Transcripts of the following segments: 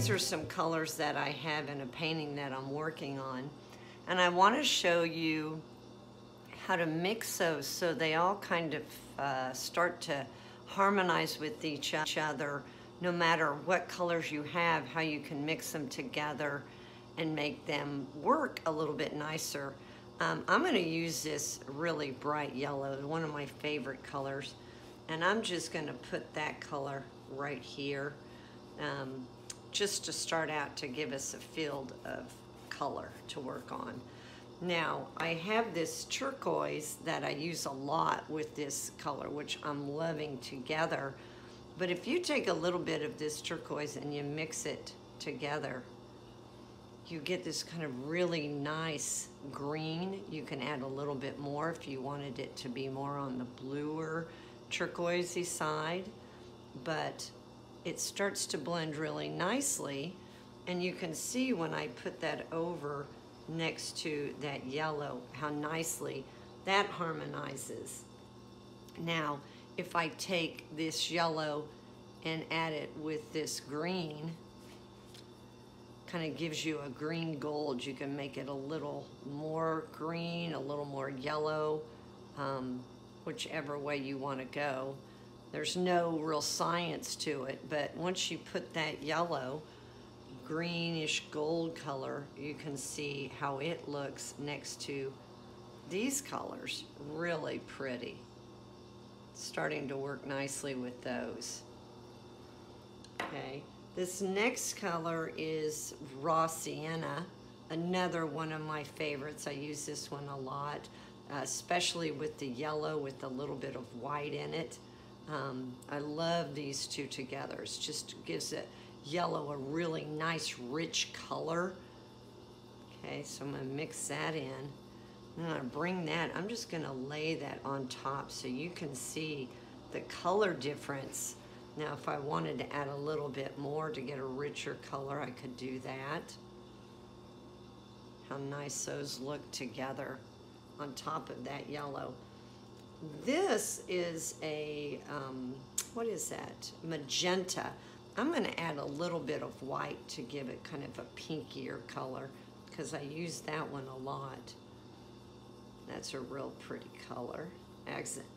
these are some colors that I have in a painting that I'm working on. And I want to show you how to mix those so they all kind of start to harmonize with each other, no matter what colors you have, how you can mix them together and make them work a little bit nicer. I'm going to use this really bright yellow, one of my favorite colors, and I'm just going to put that color right here, just to start out to give us a field of color to work on. Now, I have this turquoise that I use a lot with this color, which I'm loving together. But if you take a little bit of this turquoise and you mix it together, you get this kind of really nice green. You can add a little bit more if you wanted it to be more on the bluer turquoisey side, but it starts to blend really nicely, and you can see when I put that over next to that yellow how nicely that harmonizes. Now, if I take this yellow and add it with this green, kind of gives you a green gold. You can make it a little more green, a little more yellow, whichever way you want to go. There's no real science to it, but once you put that yellow, greenish gold color, you can see how it looks next to these colors. Really pretty. Starting to work nicely with those. Okay, this next color is Raw Sienna, another one of my favorites. I use this one a lot, especially with the yellow with a little bit of white in it. I love these two together. It just gives it yellow a really nice rich color. Okay, so I'm going to mix that in. I'm going to bring that, I'm just going to lay that on top so you can see the color difference. Now if I wanted to add a little bit more to get a richer color, I could do that. How nice those look together on top of that yellow. This is a, what is that? Magenta. I'm going to add a little bit of white to give it kind of a pinkier color because I use that one a lot. That's a real pretty color,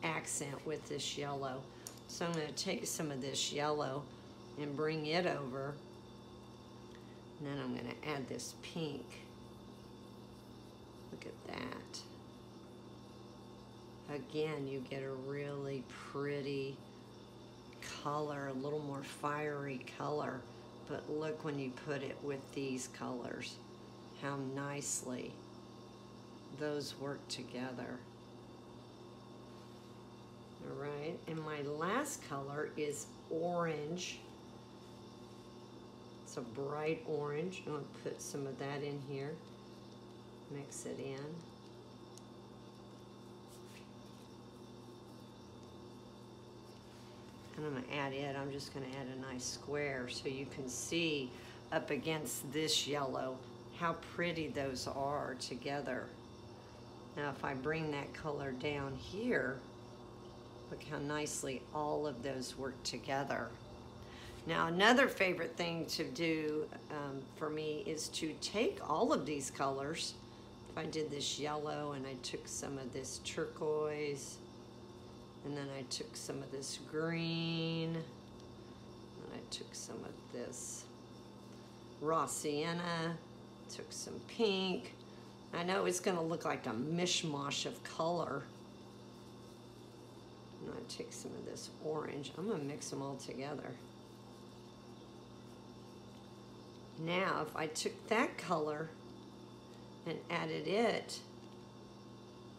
accent with this yellow. So I'm going to take some of this yellow and bring it over. And then I'm going to add this pink. Look at that. Again, you get a really pretty color, a little more fiery color, but look when you put it with these colors, how nicely those work together. All right, and my last color is orange. It's a bright orange. I'm going to put some of that in here, mix it in. And I'm going to add it, I'm just going to add a nice square so you can see up against this yellow how pretty those are together. Now if I bring that color down here, look how nicely all of those work together. Now another favorite thing to do for me is to take all of these colors. If I did this yellow and I took some of this turquoise, and then I took some of this green, and I took some of this Raw Sienna, took some pink. I know it's going to look like a mishmash of color. And I take some of this orange. I'm going to mix them all together. Now, if I took that color and added it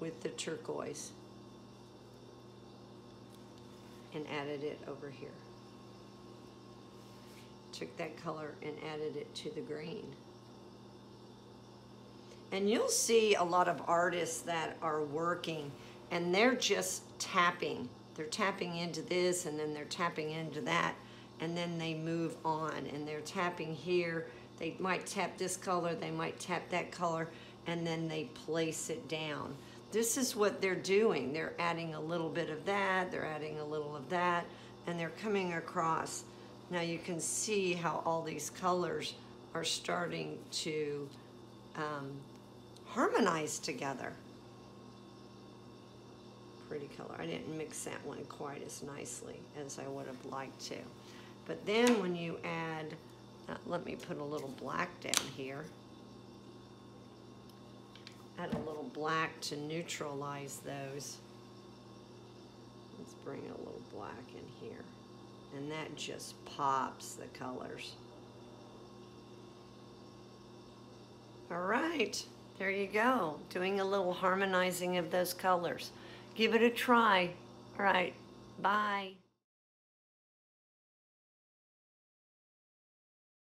with the turquoise, and added it over here. Took that color and added it to the green. And you'll see a lot of artists that are working and they're just tapping. They're tapping into this and then they're tapping into that and then they move on and they're tapping here. They might tap this color, they might tap that color, and then they place it down. This is what they're doing. They're adding a little bit of that, they're adding a little of that, and they're coming across. Now you can see how all these colors are starting to harmonize together. Pretty color. I didn't mix that one quite as nicely as I would have liked to. But then when you add, let me put a little black down here. Add a little black to neutralize those. Let's bring a little black in here. And that just pops the colors. All right, there you go. Doing a little harmonizing of those colors. Give it a try. All right, bye.